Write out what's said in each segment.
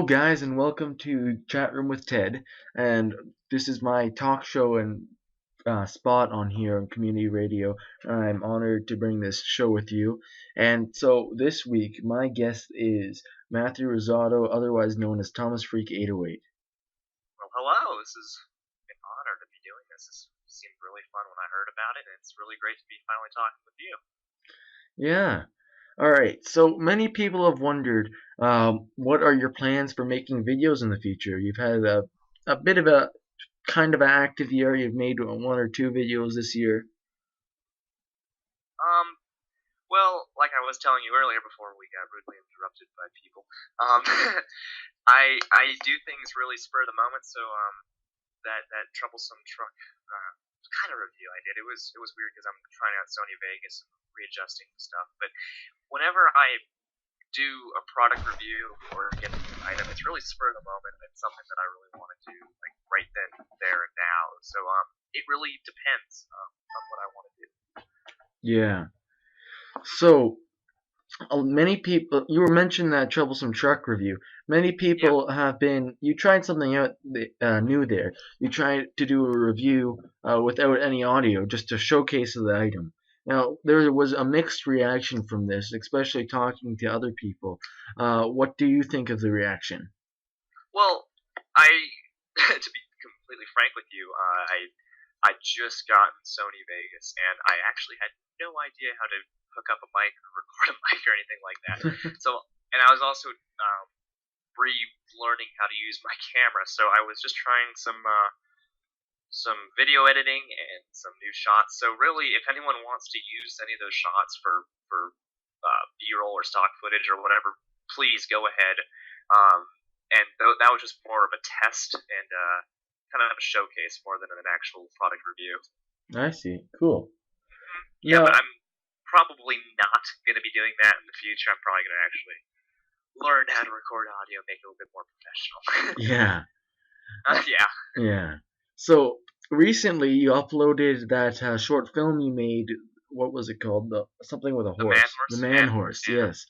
guys, and welcome to Chat Room with Ted. And this is my talk show and spot on here on Community Radio. I'm honored to bring this show with you. And so this week, my guest is Matthew Rosato, otherwise known as Thomas Freak 808. Well, hello. This is an honor to be doing this. This seemed really fun when I heard about it, and it's really great to be finally talking with you. Yeah. All right. So many people have wondered, what are your plans for making videos in the future? You've had a bit of a kind of an active year. You've made one or two videos this year. Well, like I was telling you earlier before we got rudely interrupted by people, I do things really spur of the moment. So that troublesome truck kind of review I did, it was weird because I'm trying out Sony Vegas and readjusting stuff. But whenever I do a product review or get an item, it's really spur of the moment. It's something that I really want to do, like right then, there, and now. So it really depends on what I want to do. Yeah. So many people, you were mentioning that troublesome truck review. Many people have been. You tried something out new there. You tried to do a review without any audio, just to showcase the item. Now there was a mixed reaction from this, especially talking to other people. What do you think of the reaction? Well, to be completely frank with you, I just got Sony Vegas, and I actually had no idea how to hook up a mic or record a mic or anything like that. So, and I was also relearning how to use my camera. So I was just trying some video editing and some new shots. So really, if anyone wants to use any of those shots for B-roll or stock footage or whatever, please go ahead. And that was just more of a test and kind of a showcase more than an actual product review. I see. Cool. Yeah, but I'm probably not going to be doing that in the future. I'm probably going to actually learn how to record audio, make it a little bit more professional. Yeah. Yeah. Yeah. So recently you uploaded that short film you made. What was it called? Something with a horse. The Man Horse. Yes.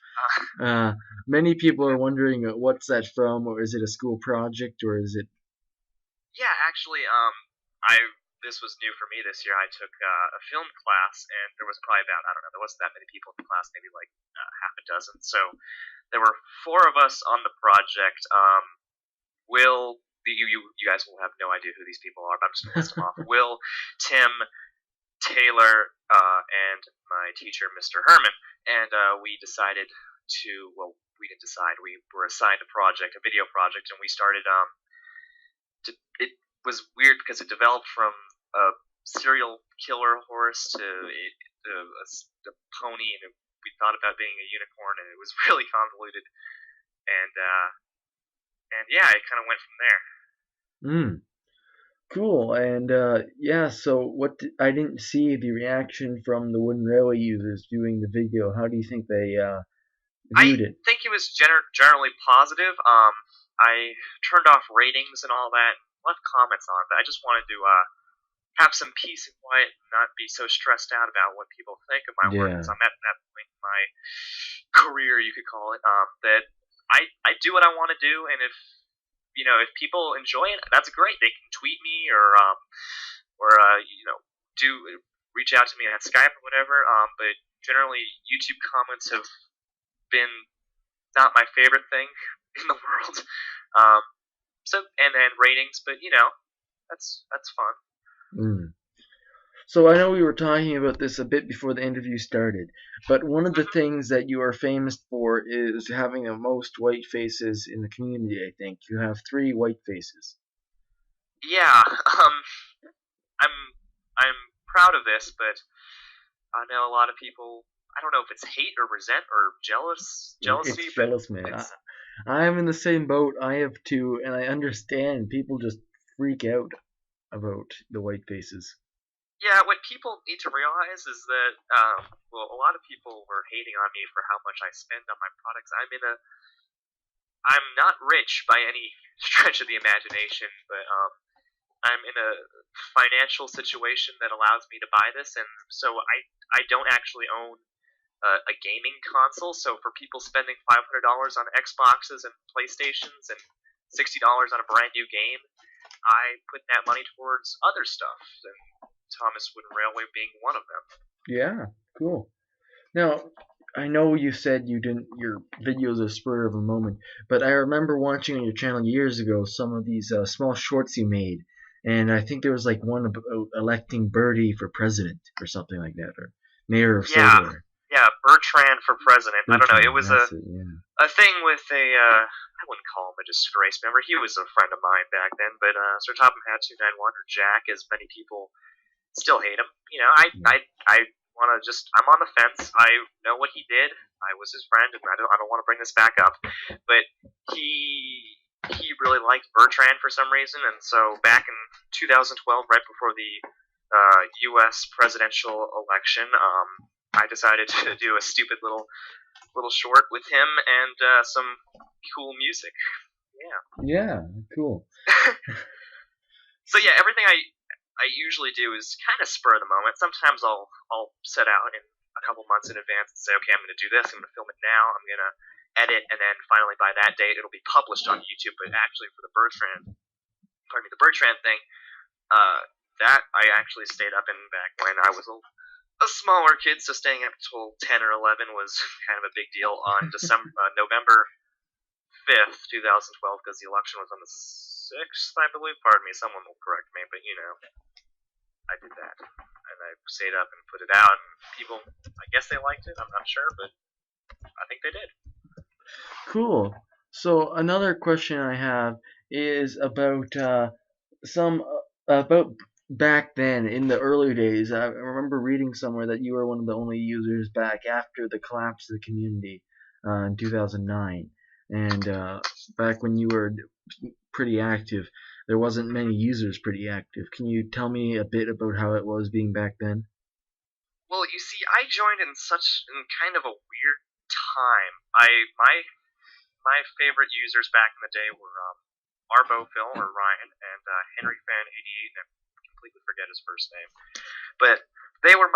Many people are wondering what's that from, or is it a school project, or is it? Yeah, actually, this was new for me this year. I took a film class, and there was probably about, I don't know, there wasn't that many people in the class, maybe like half a dozen. So there were 4 of us on the project. Will, you guys will have no idea who these people are, but I'm just going to list them off. Will, Tim, Taylor, and my teacher, Mr. Herman. And we decided to, well, we didn't decide. We were assigned a project, a video project, and we started, it was weird because it developed from a serial killer horse to a pony, and we thought about being a unicorn, and it was really convoluted. And yeah, it kind of went from there. Cool. And yeah, so I didn't see the reaction from the Wooden Railway users viewing the video. How do you think they viewed it? I think it was generally positive. I turned off ratings and all that, left comments on it. I just wanted to have some peace and quiet and not be so stressed out about what people think of my work. So I'm at that point in my career, you could call it, that I do what I want to do, and if people enjoy it, that's great. They can tweet me or reach out to me on Skype or whatever. But generally, YouTube comments have been not my favorite thing in the world. And then ratings, but that's fun. So I know we were talking about this a bit before the interview started, but one of the things that you are famous for is having the most white faces in the community. I think you have 3 white faces. Yeah, I'm proud of this, but I know a lot of people. I don't know if it's hate or resent or jealousy. It's jealous, man. I'm in the same boat. I have 2, and I understand people just freak out about the white faces. Yeah, what people need to realize is that, a lot of people were hating on me for how much I spend on my products. I'm not rich by any stretch of the imagination, but I'm in a financial situation that allows me to buy this, and so I don't actually own a gaming console. So for people spending $500 on Xboxes and PlayStations and $60 on a brand new game, I put that money towards other stuff, and Thomas Wooden Railway being one of them. Yeah, cool. Now, I know you said you didn't. Your videos are spur of a moment, but I remember watching on your channel years ago some of these small shorts you made, and I think there was like one about electing Birdie for president or something like that, or mayor of Silver. Yeah, Bertrand for president. I don't know. It was a thing with I wouldn't call him a disgrace member. He was a friend of mine back then, but Sir Topham Hatt 291, or Jack, as many people still hate him. You know, I want to just, I'm on the fence. I know what he did. I was his friend, and I don't want to bring this back up. But he really liked Bertrand for some reason, and so back in 2012, right before the U.S. presidential election, I decided to do a stupid little short with him and some cool music. Yeah. Yeah, cool. So yeah, everything I usually do is kind of spur of the moment. Sometimes I'll set out in a couple months in advance and say, okay, I'm going to do this. I'm going to film it now. I'm going to edit, and then finally by that date it'll be published on YouTube. But actually, for the Bertrand thing, that I actually stayed up in back when I was a smaller kid. So staying up until 10 or 11 was kind of a big deal on November 5th, 2012, because the election was on the 6th, I believe. Pardon me, someone will correct me, but you know, I did that, and I stayed up and put it out, and people, I guess they liked it. I'm not sure, but I think they did. Cool. So another question I have is about about back then in the early days. I remember reading somewhere that you were one of the only users back after the collapse of the community in 2009, and back when you were pretty active, there wasn't many users pretty active. Can you tell me a bit about how it was being back then? Well, you see, I joined in kind of a weird time. My favorite users back in the day were Phil or Ryan and Henry Fan 88, and I completely forget his first name. But they were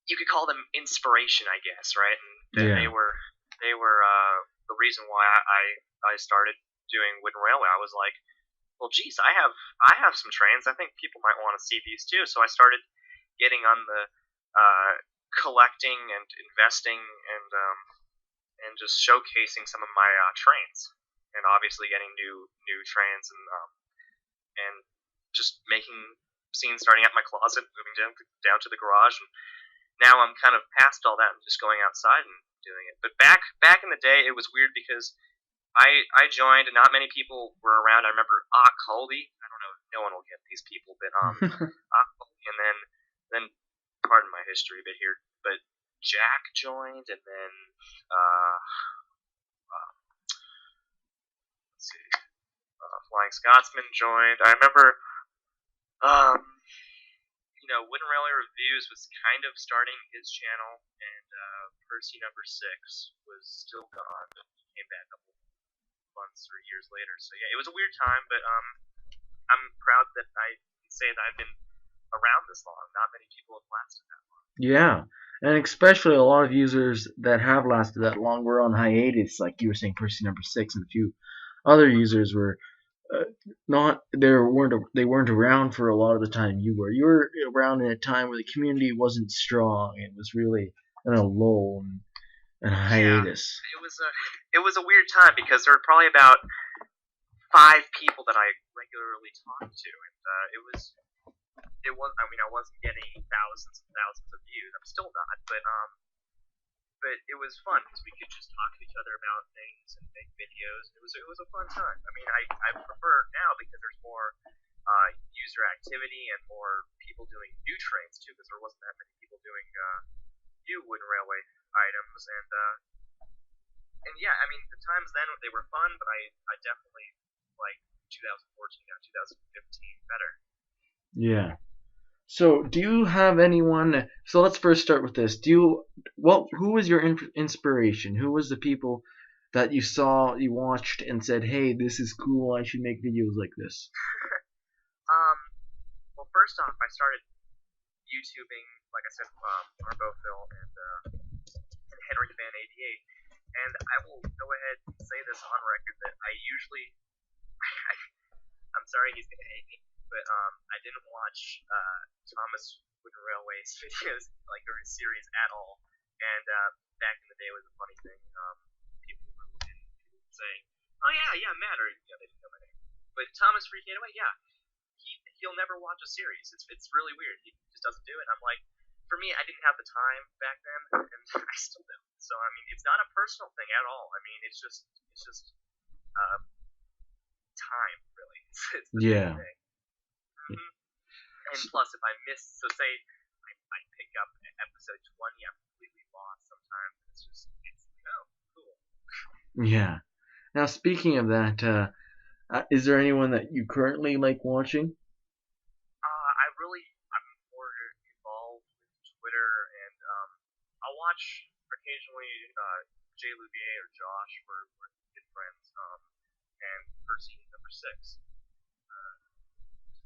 you could call them inspiration, I guess, right? And yeah. They were the reason why I started doing Wooden Railway. I was like, well, geez, I have some trains. I think people might want to see these too. So I started getting on the collecting and investing and just showcasing some of my trains, and obviously getting new trains and just making scenes, starting at my closet, moving down to the garage, and now I'm kind of past all that and just going outside and doing it. But back in the day, it was weird because I joined and not many people were around. I remember Colby. I don't know, no one will get these people, but Colby, and then pardon my history a bit here, but Jack joined, and then let's see, Flying Scotsman joined. I remember, Wooden Railway Reviews was kind of starting his channel, and Percy number 6 was still gone, but he came back a couple months or years later. So yeah, it was a weird time, but I'm proud that I can say that I've been around this long. Not many people have lasted that long. Yeah, and especially a lot of users that have lasted that long were on hiatus, like you were saying, Percy number 6, and a few other users were they weren't around for a lot of the time you were. You were around in a time where the community wasn't strong. It was really in a lull and a hiatus. Yeah, it was a weird time because there were probably about 5 people that I regularly talked to, and I wasn't getting thousands and thousands of views. I'm still not, but it was fun because we could just talk to each other about things and make videos. It was a fun time. I mean, I prefer it now because there's more user activity and more people doing new trains too, because there wasn't that many people doing new Wooden Railway items, and yeah, I mean, the times then they were fun, but I definitely like 2014 now 2015 better. Yeah. So, do you have anyone? So let's first start with this. Who was your inspiration? Who was the people that you saw, you watched, and said, "Hey, this is cool. I should make videos like this"? Well, first off, I started YouTubing, like I said, Phil, and Henry Fan 88, and I will go ahead and say this on record that I usually, I'm sorry he's gonna hate me, but I didn't watch Thomas Wooden Railway's videos like or his series at all, and back in the day it was a funny thing. People would say, "Oh yeah, Matt," or they didn't know my name, but Thomas Freak 808, yeah, he'll never watch a series. It's really weird. He just doesn't do it. And I'm like, for me, I didn't have the time back then, and I still don't. So I mean, it's not a personal thing at all. I mean, it's just time, really. It's the Yeah. big thing. Mm-hmm. And plus, if I miss, so say I pick up episode 20, I'm completely lost sometimes. It's oh, cool. Yeah. Now, speaking of that, is there anyone that you currently like watching? I'm more involved with Twitter, and I'll watch occasionally Jay Louvier or Josh, we're good friends, and Percy number 6, his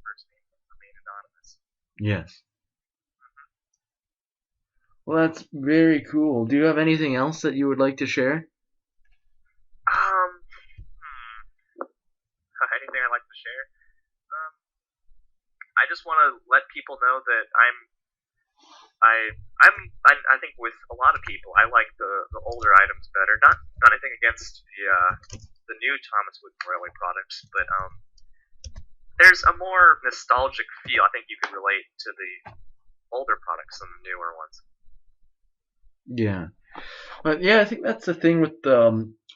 first name will remain anonymous. Yes. Well, that's very cool. Do you have anything else that you would like to share? Anything I'd like to share? I just want to let people know that I think with a lot of people, I like the older items better. Not anything against the new Thomas Wooden Railway products, but there's a more nostalgic feel. I think you can relate to the older products than the newer ones. Yeah. But yeah, I think that's the thing with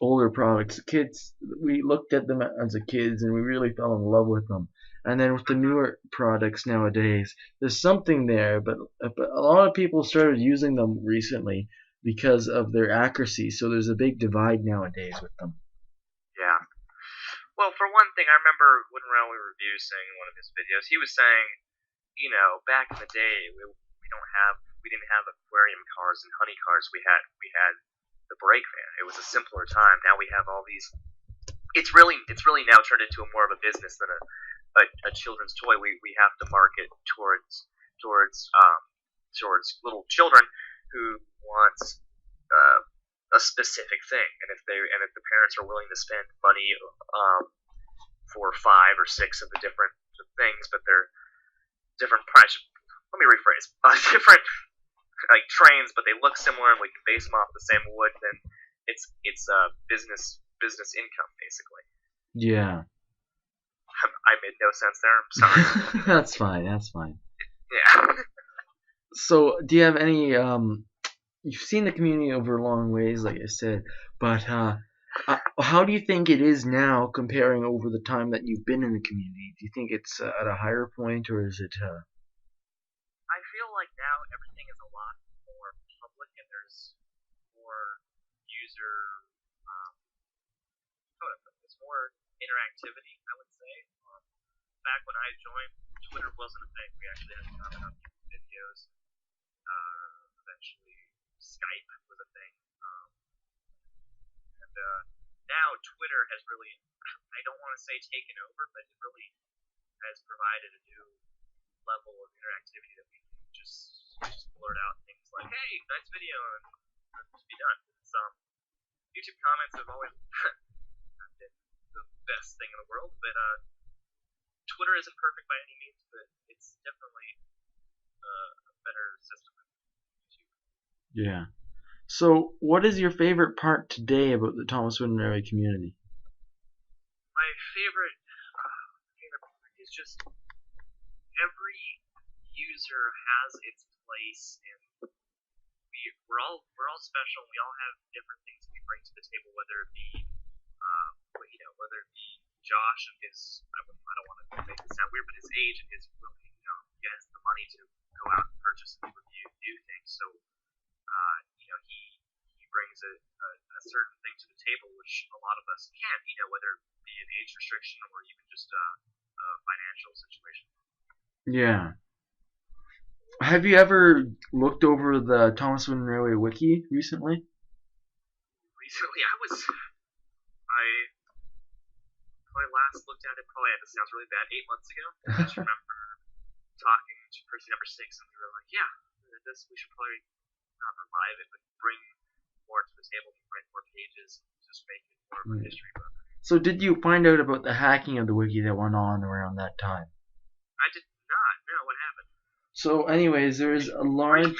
older products. Kids, we looked at them as a kids and we really fell in love with them. And then with the newer products nowadays, there's something there, but a lot of people started using them recently because of their accuracy. So there's a big divide nowadays with them. Yeah. Well, for one thing, I remember Wooden Railway Review saying in one of his videos, he was saying, back in the day, we didn't have aquarium cars and honey cars. We had the brake van. It was a simpler time. Now we have all these. It's really now turned into more of a business than a children's toy. We have to market towards little children who want a specific thing, and if the parents are willing to spend money for 5 or 6 of the different things, but they're different price. Let me rephrase. Different like trains, but they look similar, and we can base them off the same wood. Then it's business income basically. Yeah. I made no sense there. I'm sorry. That's fine. Yeah. So, do you have any? You've seen the community over a long ways, like I said, but how do you think it is now, comparing over the time that you've been in the community? Do you think it's at a higher point, or is it? I feel like now everything is a lot more public, and there's more user. There's more interactivity, I would say. Back when I joined, Twitter wasn't a thing. We actually had to comment on people's videos. Eventually, Skype was a thing. And now Twitter has really, I don't want to say taken over, but it really has provided a new level of interactivity that we can just blurt out things like, hey, nice video, and just be done. YouTube comments have always been the best thing in the world, but Twitter isn't perfect by any means, but it's definitely a better system than YouTube. Yeah. So, what is your favorite part today about the Thomas Wooden Railway community? My favorite part is just every user has its place, and we're all special. We all have different things we bring to the table, whether it be Josh and his, I don't want to make it sound weird, but his age and his really, he has the money to go out and purchase and review new things. So, he brings a certain thing to the table, which a lot of us can't, whether it be an age restriction or even just a financial situation. Yeah. Have you ever looked over the Thomas Wooden Railway Wiki recently? Recently, I last looked at it, this sounds really bad, 8 months ago. I just remember talking to person number 6, and we were like, yeah, we should probably not revive it, but bring more to the table, write more pages, just make it more of a history book. So did you find out about the hacking of the wiki that went on around that time? I did not. No, what happened? So anyways, there was a large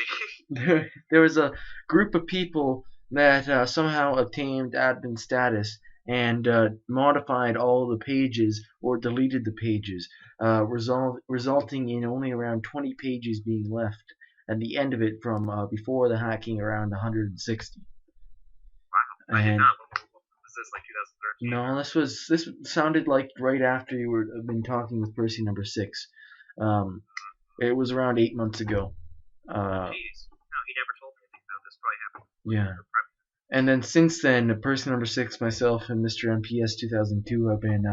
there was a group of people that somehow obtained admin status and modified all the pages or deleted the pages, resulting in only around 20 pages being left at the end of it from before the hacking around 160. Wow, I did not. Was this like 2013? No, this sounded like right after you were been talking with person number 6. It was around 8 months ago. Jeez. No, he never told me anything about this. Probably happened. Yeah. And then since then, person number 6, myself, and Mr. MPS 2002 have been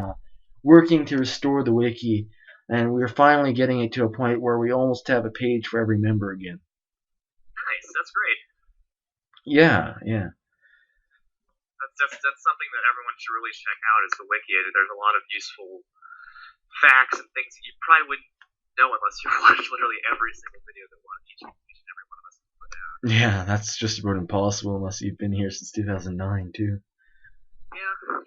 working to restore the wiki, and we're finally getting it to a point where we almost have a page for every member again. Nice, that's great. Yeah. That's something that everyone should really check out is the wiki. There's a lot of useful facts and things that you probably wouldn't know unless you watch literally every single video that each and every one of us has put out. Yeah, that's just about impossible unless you've been here since 2009 too. Yeah. No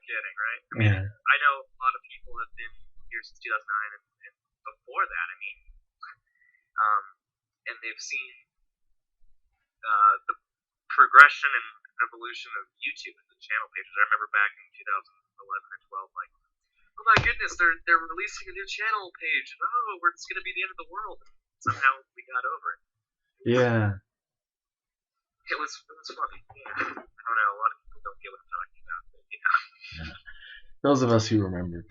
kidding, right? Yeah. I know a lot of people have been here since 2009 and before that. I mean, and they've seen the progression and evolution of YouTube and the channel pages. I remember back in 2011 or 12, like, oh my goodness, they're releasing a new channel page. Oh, it's going to be the end of the world. Somehow we got over it. Yeah. It was funny. Yeah. I don't know. A lot of people don't get what I'm talking about, but Yeah. Those of us who remember.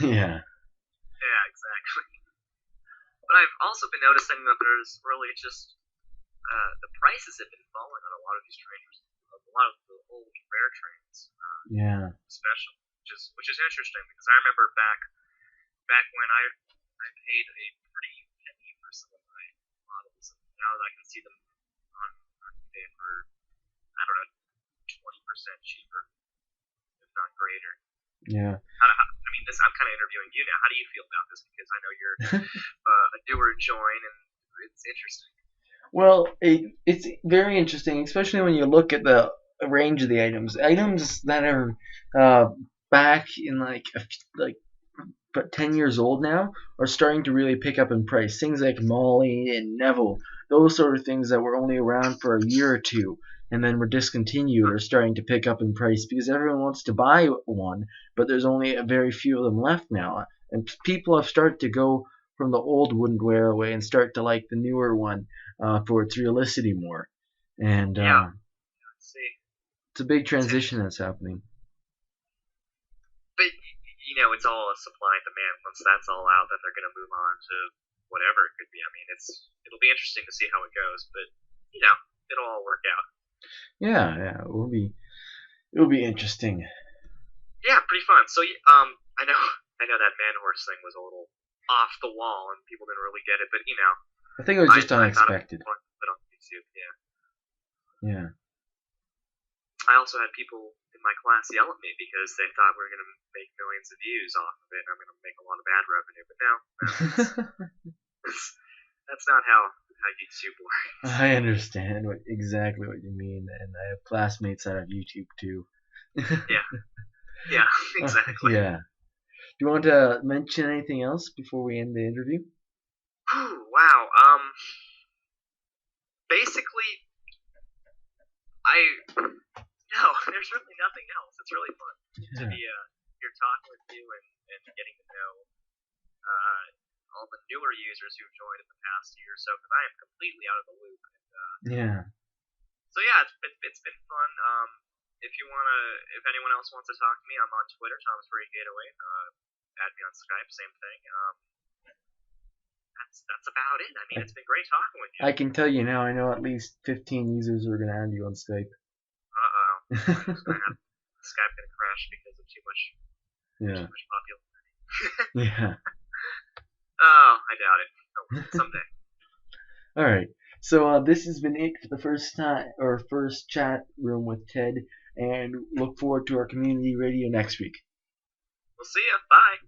Yeah. Yeah, exactly. But I've also been noticing that there's really just the prices have been falling on a lot of these trainers. A lot of the old rare trains. Yeah. Especially. Which is interesting because I remember back when I paid a pretty penny for some of my models, and now that I can see them on eBay for, I don't know, 20% cheaper, if not greater. Yeah. I mean, I'm kind of interviewing you now. How do you feel about this? Because I know you're a newer join, and it's interesting. Well, it's very interesting, especially when you look at the range of the items. Items that are back in like 10 years old now are starting to really pick up in price. Things like Molly and Neville, those sort of things that were only around for a year or two and then were discontinued are starting to pick up in price because everyone wants to buy one, but there's only a very few of them left now. And people have started to go from the old wooden ware away and start to like the newer one for its realicity more. And it's a big transition that's happening. But, it's all a supply and demand. Once that's all out, then they're going to move on to whatever it could be. I mean, it'll be interesting to see how it goes, but, it'll all work out. Yeah, it will be interesting. Yeah, pretty fun. So, I know that man horse thing was a little off the wall and people didn't really get it, but, I think it was just unexpected. I thought it was fun on YouTube, yeah. Yeah. I also had people in my class yell at me because they thought we were going to make millions of views off of it and I'm going to make a lot of ad revenue. But no, that's not how YouTube works. I understand exactly what you mean, and I have classmates that have YouTube too. Yeah, exactly. Yeah. Do you want to mention anything else before we end the interview? Wow. Basically, no, there's really nothing else. It's really fun to be here talking with you and getting to know all the newer users who've joined in the past year or so, because I am completely out of the loop. And, so yeah, it's been fun. If anyone else wants to talk to me, I'm on Twitter, Thomas4808. Add me on Skype, same thing. That's about it. I mean, it's been great talking with you. I can tell you now, I know at least 15 users who are going to add you on Skype. Skype gonna crash because of too much popularity. Yeah. Oh, I doubt it. Oh, someday. All right. So this has been it for the first chat room with Ted, and look forward to our community radio next week. We'll see ya. Bye.